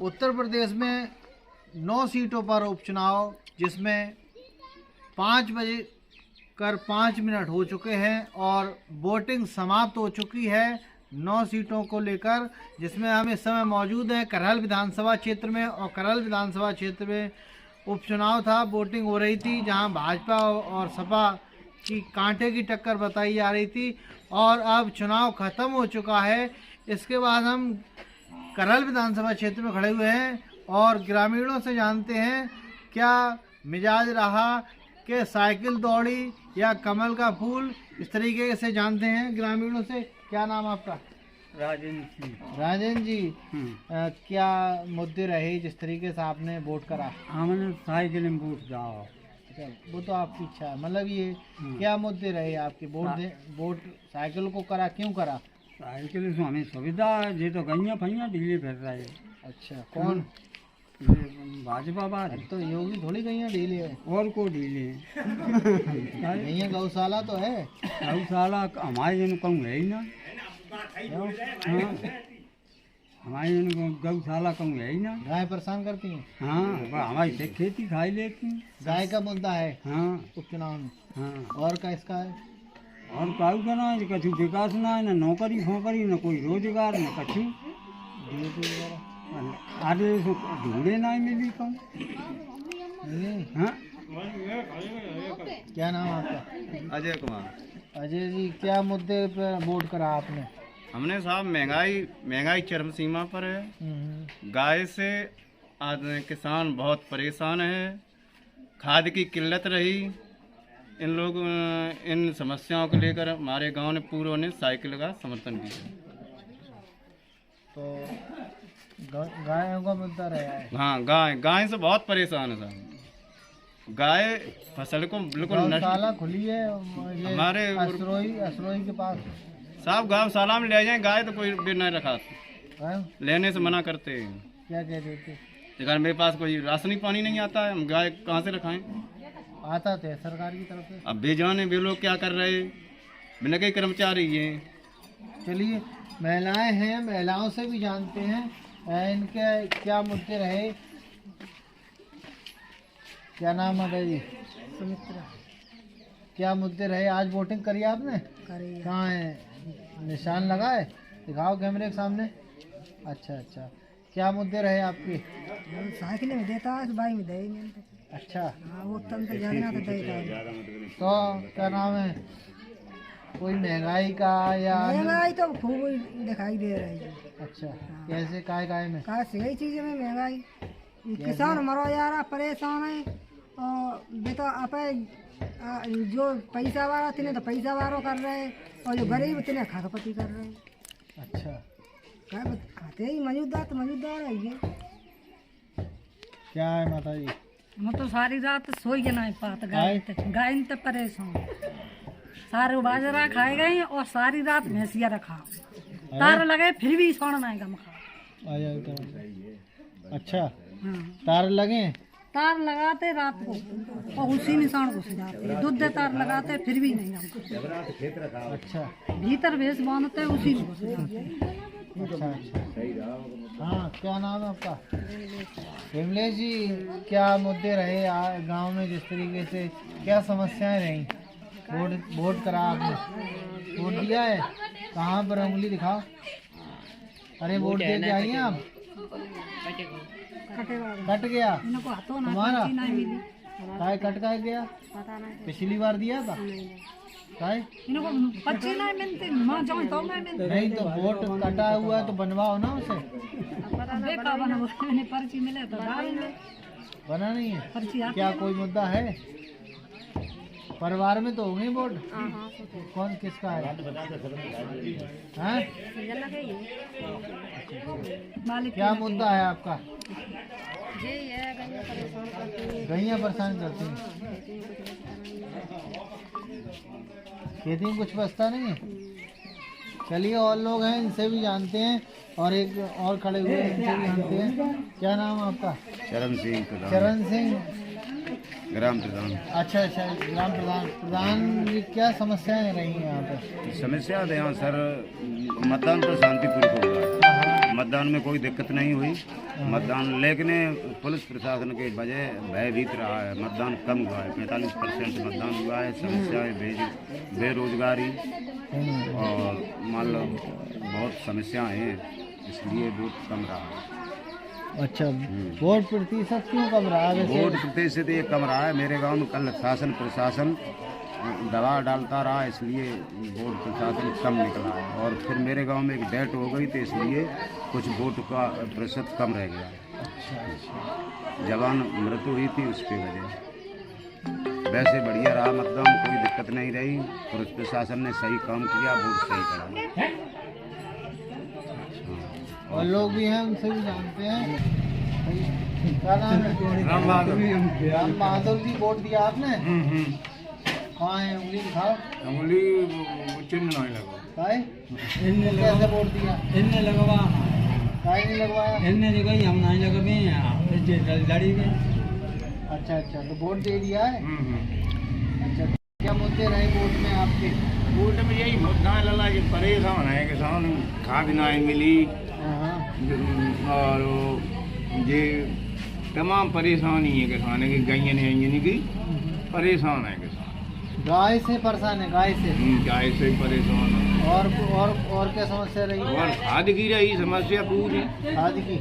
उत्तर प्रदेश में 9 सीटों पर उपचुनाव, जिसमें 5:05 हो चुके हैं और वोटिंग समाप्त हो चुकी है 9 सीटों को लेकर, जिसमें हम इस समय मौजूद हैं करहल विधानसभा क्षेत्र में। और करहल विधानसभा क्षेत्र में उपचुनाव था, वोटिंग हो रही थी, जहां भाजपा और सपा की कांटे की टक्कर बताई जा रही थी और अब चुनाव खत्म हो चुका है। इसके बाद हम करहल विधानसभा क्षेत्र में खड़े हुए हैं और ग्रामीणों से जानते हैं क्या मिजाज रहा, कि साइकिल दौड़ी या कमल का फूल, इस तरीके से जानते हैं ग्रामीणों से। क्या नाम आपका? राजेंद्र जी, क्या मुद्दे रहे जिस तरीके से आपने वोट करा? हमने साइकिल में वोट जाओ, वो तो आपकी इच्छा है, मतलब ये क्या मुद्दे रहे आपके? वोट साइकिल को करा, क्यों करा? साइकिल से हमें सुविधा है, ये तो गैया फैया ढीले फिर रहे। अच्छा, कौन? भाजपा बात तो योगी थोड़ी गैया ढीले है, और को ढीले गैया गौशाला तो है। गौशाला हमारे जन कहूँ है ही ना, हमारे जन गौशाला कहूँ है ही ना। गाय परेशान करती हैं? हाँ, हमारी से खेती खाई लेती हैं। गाय का मुद्दा है हाँ उपचुनाव में। हाँ, और का इसका है? और काऊ का ना है, कछु विकास ना है, ना नौकरी फोकरी, ना कोई रोजगार, ना कछु। आगे ढूंढे ना मिली कौन। हाँ, क्या नाम आपका? अजय कुमार। अजय जी, क्या मुद्दे पे वोट करा आपने? हमने साहब महंगाई चरम सीमा पर है। गाय से आज किसान बहुत परेशान है, खाद की किल्लत रही। इन समस्याओं को लेकर हमारे गांव ने पूरों ने साइकिल का समर्थन किया। तो गायों का मुद्दा रहा है। हाँ, गाय से बहुत परेशान है साहब। गाय फसल को बिल्कुल गौशाला खुली है हमारे असरोई के पास साहब। गौशाला में ले जाएं गाय तो कोई भी नहीं रखा, लेने से मना करते हैं। क्या कहते थे? अगर मेरे पास कोई राशनी पानी नहीं आता है, हम गाय कहाँ से रखाएं? आता थे सरकार की तरफ से। अब बेजाने वे लोग क्या कर रहे, बिना कई कर्मचारी हैं। चलिए, महिलाएं हैं, महिलाओं से भी जानते हैं इनके क्या मुद्दे रहे। क्या नाम है जी? सुमित्रा। क्या मुद्दे रहे? आज वोटिंग करी आपने? करी। कहाँ है निशान लगा है? दिखाओ कैमरे के सामने। अच्छा अच्छा, क्या मुद्दे रहे आपके? साइकिल में देता है, बाइक में दे नहीं। अच्छा, हाँ, वो तब तो जागना तो देता है। तो क्या नाम है, कोई महंगाई का या महंगाई तो खूब दिखाई दे रही है। अच्छा, कैसे काय में? कहा सही चीज में महंगाई, किसान मरो जा रहा, परेशान है। और बेटा आप जो पैसा वाला तिने तो पैसा वालों कर रहे हैं, और जो गरीब तिने खतपति कर रहे हैं। अच्छा, क्या खाते ही मौजूदार तो मौजूदार है ये। क्या है माता जी? मैं तो सारी रात सोई के नहीं पाता, गाय तो परेशान। सारे बाजरा खाए गए और सारी रात भैंसिया रखा, तार लगे फिर भी सोना नहीं गम खा। अच्छा, हाँ, तार लगे? तार लगाते रात को और उसी निशान घुस जाते, दूध तार लगाते फिर भी नहीं गम। अच्छा, भीतर भैंस बांधते उसी में घुस जाते। अच्छा अच्छा, हाँ, क्या नाम है आपका? विमलेश जी, क्या मुद्दे रहे गांव में? जिस तरीके से क्या समस्याएं रही? वोट करा आपने? वोट दिया है? कहाँ पर उंगली दिखाओ। अरे वोट दे के आई हैं आप? कट गया इनको हाथों ना तुम्हारा? पर्ची नहीं मिली। काय कट का गया? पता नहीं, पिछली बार दिया था काय? इनको पर्ची नहीं मिलती, माँ जान तो नहीं मिलती। नहीं तो वोट कटा हुआ है तो बनवाओ ना उसे। देखा बना, उसने पर्ची मिले तो डालेंगे। बना नहीं है? पर्ची आती क्या कोई मुद्दा है? परिवार में तो होंगे वोट। कौन किसका है? हाँ? मालिक क्या मुद्दा है आपका? गैया परेशान करती हैं। खेती में कुछ बचता नहीं है। चलिए, और लोग हैं, इनसे भी जानते हैं। और एक और खड़े हुए हैं, इनसे भी जानते हैं। क्या नाम है आपका? चरण सिंह, चरण सिंह, ग्राम प्रधान। अच्छा अच्छा, ग्राम प्रधान जी, क्या समस्याएं रही हैं यहाँ पे? समस्या है यहाँ सर, मतदान तो शांतिपूर्वक होगा। मतदान में कोई दिक्कत नहीं हुई मतदान, लेकिन पुलिस प्रशासन के वजह भयभीत रहा है। मतदान कम हुआ है, 45% मतदान हुआ है। समस्याएं बेरोजगारी और मान लो बहुत समस्याएं हैं, इसलिए वोट कम रहा है। अच्छा, वोट प्रतिशत क्यों कम रहा है? वोट प्रतिशत ये कम रहा है, मेरे गांव में कल शासन प्रशासन दबाव डालता रहा, इसलिए वोट प्रशासन कम निकला है। और फिर मेरे गांव में एक डेथ हो गई, तो इसलिए कुछ वोट का प्रतिशत कम रह गया। जवान मृत्यु हुई थी, उसकी वजह। वैसे बढ़िया रहा मतदान, कोई दिक्कत नहीं रही। पुलिस प्रशासन ने सही काम किया, वोट सही करा। और लोग भी हैं, उनसे भी जानते हैं। क्या नाम है? राम बहादुर। राम बहादुर जी, वोट दिया आपने? कहाँ है? उंगली दिखाओ। उंगली चिन्ह नहीं लगा। काहे? कैसे वोट दिया? इनने लगवा, काहे नहीं लगवाया? इनने जगह हम नहीं लगवे, लड़ी गए। अच्छा अच्छा, तो वोट दे दिया है। अच्छा, क्या मुद्दे रहे वोट में आपके? वोट में यही मुद्दा लला कि परेशान है, किसान खाद नहीं मिली हाँ, और ये तमाम परेशानी है किसान की, गैया नहीं की परेशान है किसान। गाय से परेशान है? गाय से? गाय से परेशान है। और क्या समस्या रही? और खाद की रही समस्या पूरी। खाद की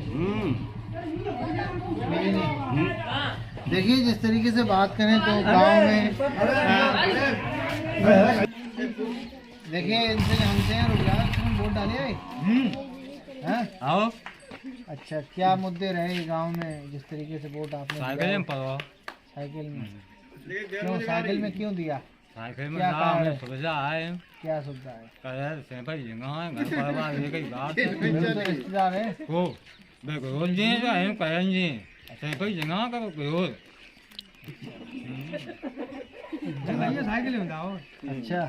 मिली नहीं। देखिए, जिस तरीके से बात करें तो गांव में देखिए, इनसे जानते हैं। रुक वोट डालिए। हैं? आओ। अच्छा, क्या मुद्दे रहे गांव में जिस तरीके से वोट आपने साइकिल में पड़ो। साइकिल में क्यों? साइकिल में क्यों दिया? साइकिल में क्या कारण है? सुविधा है। क्या सुविधा है? कलर से भाई जगह है, घर परिवार ये कई बात है। मेरे तो रिश्तेदार है। को देखो जी तो हम कहें जी से भाई जगह का कोई साइकिल में दाओ। अच्छा,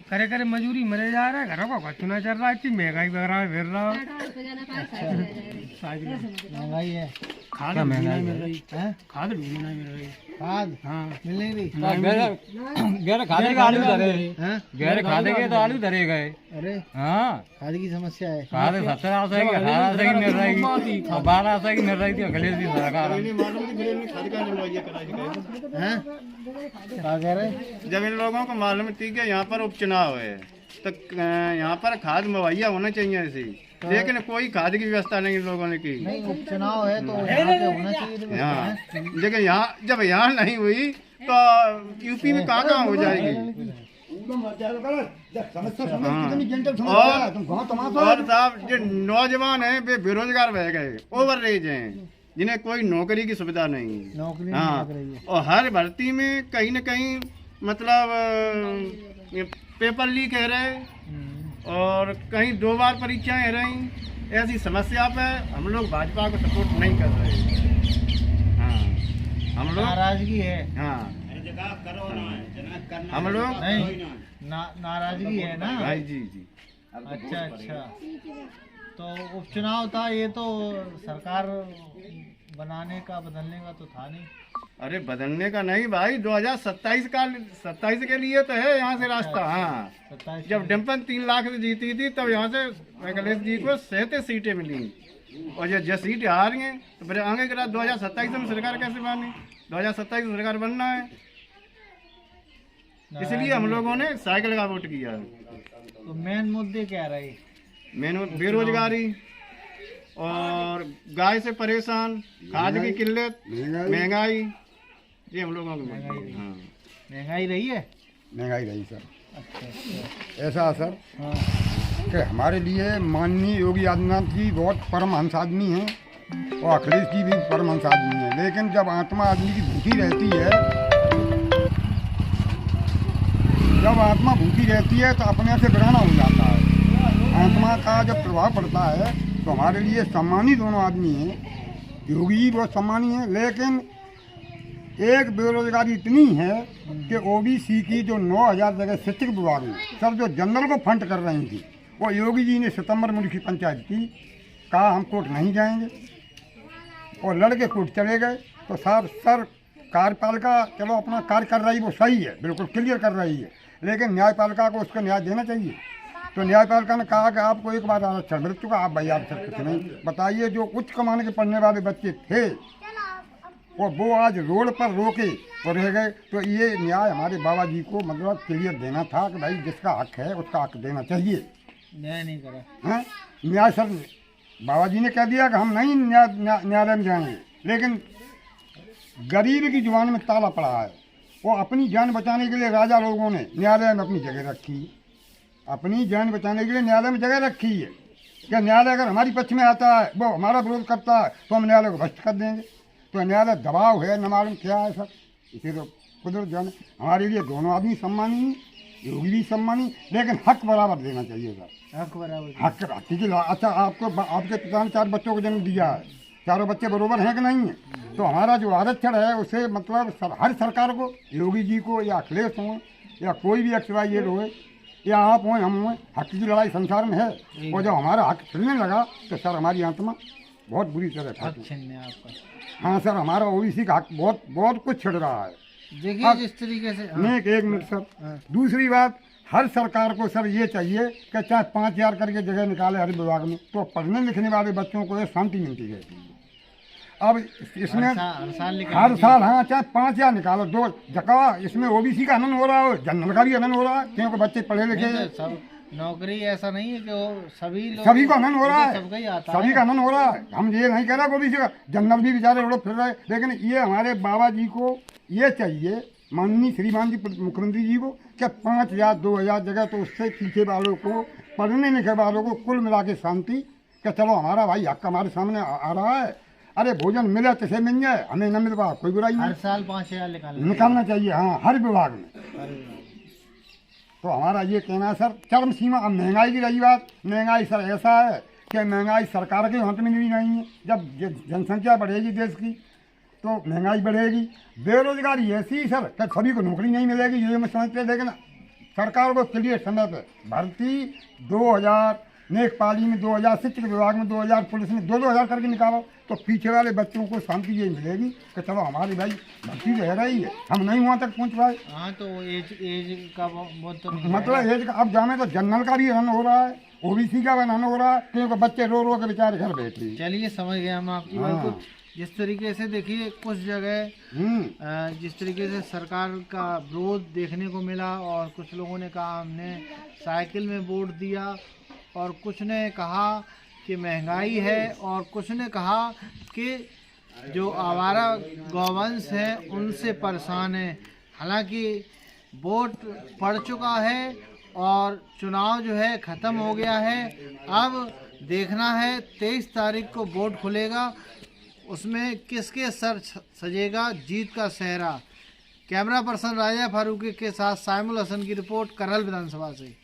करे करे मजूरी मरे जा रहा है, घरों का चुना चल रहा है, इतनी महंगाई वगैरह फिर रहा है। महंगाई है। खाद महंगाई मिल रही है? खाद भी नहीं मिल रही। खाद मिल नहीं रही? गैर खादे के आलू धरे हैं? गैर खादे के तो आलू धरे गए। अरे, हाँ, खाद की समस्या है। खाद 17 से 18 से मिल रही और 12 से मिल रही थी अखिलेश की सरकार। हैं? क्या कह रहे? जब इन लोगों को मालूम थी कि यहाँ पर उपचुनाव है, तो यहाँ पर खाद मुहैया होना चाहिए ऐसी, लेकिन कोई खाद की व्यवस्था नहीं इन लोगों ने की। नहीं, उपचुनाव है तो यहाँ पे होना चाहिए था। यहाँ लेकिन यहाँ जब यहाँ नहीं हुई तो यूपी में कहाँ हो जाएगी। और साहब, जो नौजवान हैं वे बेरोजगार रह गए, ओवर एज हैं, जिन्हें कोई नौकरी की सुविधा नहीं है। नौकरी नहीं हाँ, लग रही है। और हर भर्ती में कहीं न कहीं मतलब पेपर लीक है रहे, और कहीं 2 बार परीक्षाएं रही। ऐसी समस्या पे हम लोग भाजपा को सपोर्ट नहीं कर रहे। हाँ, हम लोग नाराजगी है। हाँ, हम लोग नहीं, नाराजगी है ना भाई जी जी। अच्छा अच्छा, तो उपचुनाव था, ये तो सरकार बनाने का बदलने का तो था नहीं। अरे बदलने का नहीं भाई, 2027 के लिए तो है यहाँ से रास्ता। हाँ, 27 जब डिम्पल 3 लाख से जीती थी तब यहाँ से अखिलेश जी को 37 सीटें मिली, और जो सीटें हार रही हैं तो फिर आगे के 2027 में सरकार कैसे बनी? 2027 में सरकार बनना है, इसलिए हम लोगों ने साइकिल का वोट किया। तो मेन मुद्दे क्या रहे? मेन बेरोजगारी और गाय से परेशान, खाद की किल्लत, महंगाई, ये हम लोगों को हाँ। महंगाई रही है? महंगाई रही सर। अच्छा अच्छा, ऐसा सर हाँ। कि हमारे लिए माननीय योगी आदित्यनाथ जी बहुत परमहंस आदमी हैं और अखिलेश जी भी परमहंस आदमी हैं, लेकिन जब आत्मा आदमी की भूखी रहती है, जब आत्मा भूखी रहती है तो अपने से ग्रहण हो जाता है। आत्मा का जब प्रभाव पड़ता है तो हमारे लिए सम्मानी दोनों आदमी हैं। योगी जी बहुत सम्मानी हैं, लेकिन एक बेरोजगारी इतनी है कि ओबीसी की जो 9000 जगह शिक्षक विभाग में सब जो जनरल को फंड कर रही थी, वो योगी जी ने सितंबर में उनकी पंचायत की, कहा हम कोर्ट नहीं जाएंगे, और लड़के कोर्ट चले गए। तो साहब सर, कार्यपालिका चलो अपना कार्य कर रही, वो सही है, बिल्कुल क्लियर कर रही है, लेकिन न्यायपालिका को उसका न्याय देना चाहिए। तो न्यायपालिका ने कहा कि आपको एक बार आरक्षण मिल चुका, आप भाई आरक्षण कुछ नहीं। बताइए जो उच्च कमाने के पढ़ने वाले बच्चे थे वो आज रोड पर रोके और रह गए, तो ये न्याय हमारे बाबा जी को मतलब क्लियर देना था कि भाई जिसका हक है उसका हक देना चाहिए। न्याय नहीं करा हैं न्याय सर बाबा जी ने कह दिया कि हम नहीं न्यायालय में जाएंगे, लेकिन गरीब की जुबान में ताला पड़ा है। वो अपनी जान बचाने के लिए राजा लोगों ने न्यायालय में अपनी जगह रखी, अपनी जान बचाने के लिए न्यायालय में जगह रखी है। क्या न्यायालय अगर हमारी पक्ष में आता है, वो हमारा विरोध करता है, तो हम न्यायालय को भ्रष्ट कर देंगे। तो न्यायालय दबाव है, न मालूम क्या है सर। इसी तो कुदरत जाने। हमारे लिए दोनों आदमी सम्मानी, योगी भी सम्मानी, लेकिन हक बराबर देना चाहिए सर। हक बराबर हक ठीक है। अच्छा आपके पिता ने 4 बच्चों को जन्म दिया है, चारों बच्चे बरोबर हैं कि नहीं है? तो हमारा जो आरक्षण है उसे मतलब हर सरकार को, योगी जी को या अखिलेश हो या कोई भी XYZ हो या आप हों हम हों, हक की लड़ाई संसार में है। और जब हमारा हक छिड़ने लगा तो सर हमारी आत्मा बहुत बुरी तरह हक था। छीनने आपका। हाँ सर, हमारा OBC का हक बहुत कुछ छिड़ रहा है। देखिए जिस तरीके से एक मिनट सर। दूसरी बात, हर सरकार को सर ये चाहिए कि चाहे 5,000 करके जगह निकाले हर विभाग में, तो पढ़ने लिखने वाले बच्चों को ये शांति मिलती है। अब इसमें हर साल हाँ चाहे 5,000 निकालो, 2 जगह इसमें OBC का हनन हो रहा है, जनरल का भी हनन हो रहा है, क्योंकि बच्चे पढ़े लिखे हैं। सब नौकरी ऐसा नहीं है कि वो सभी को हनन हो रहा है, सबका ही आता सभी का हनन हो रहा है। हम ये नहीं कह रहे OBC का, जनरल भी बेचारे रोड फिर रहे, लेकिन ये हमारे बाबा जी को ये चाहिए, माननीय श्रीमान जी मुख्यमंत्री जी को, क्या 5,000 2,000 जगह, तो उससे पीछे वालों को, पढ़ने लिखे वालों को कुल मिला के शांति, क्या चलो हमारा भाई हक हमारे सामने आ रहा है। अरे भोजन मिले तो मिल जाए, हमें न मिल पाए कोई बुराई नहीं, हर साल 5,000 निकालना चाहिए। हाँ हर विभाग में। तो हमारा ये कहना है सर, चरम सीमा। अब महंगाई की रही बात, महंगाई सर ऐसा है कि महंगाई सरकार के हाथ में भी नहीं है। जब जनसंख्या बढ़ेगी देश की तो महंगाई बढ़ेगी। बेरोजगारी ऐसी ही सर कि सभी को नौकरी नहीं मिलेगी, ये मैं समझते हैं। लेकिन सरकार को क्लियर समय पर भर्ती 2,000 नेकपाली में 2,000, शिक्षक विभाग में 2,000, पुलिस में 2,000 करके निकालो, तो पीछे वाले बच्चों को शांति ये मिलेगी कि चलो हमारी भाई भर्ती रह रही है, हम नहीं वहाँ तक पहुँच पाए। हाँ तो एज का बहुत तो मतलब एज का अब जाने तो जनरल का भी रन हो रहा है, OBC का भी रन हो रहा है, क्योंकि बच्चे रो रो के बेचारे घर बैठे हैं। चलिए समझ गए हम आपकी बात को। जिस तरीके से देखिए कुछ जगह जिस तरीके से सरकार का विरोध देखने को मिला, और कुछ लोगों ने कहा हमने साइकिल में वोट दिया, और कुछ ने कहा कि महंगाई है, और कुछ ने कहा कि जो आवारा गौवंश है उनसे परेशान है। हालांकि वोट पड़ चुका है और चुनाव जो है ख़त्म हो गया है। अब देखना है 23 तारीख को वोट खुलेगा, उसमें किसके सर सजेगा जीत का सेहरा। कैमरा पर्सन राजा फारूकी के साथ साइमुल हसन की रिपोर्ट करहल विधानसभा से।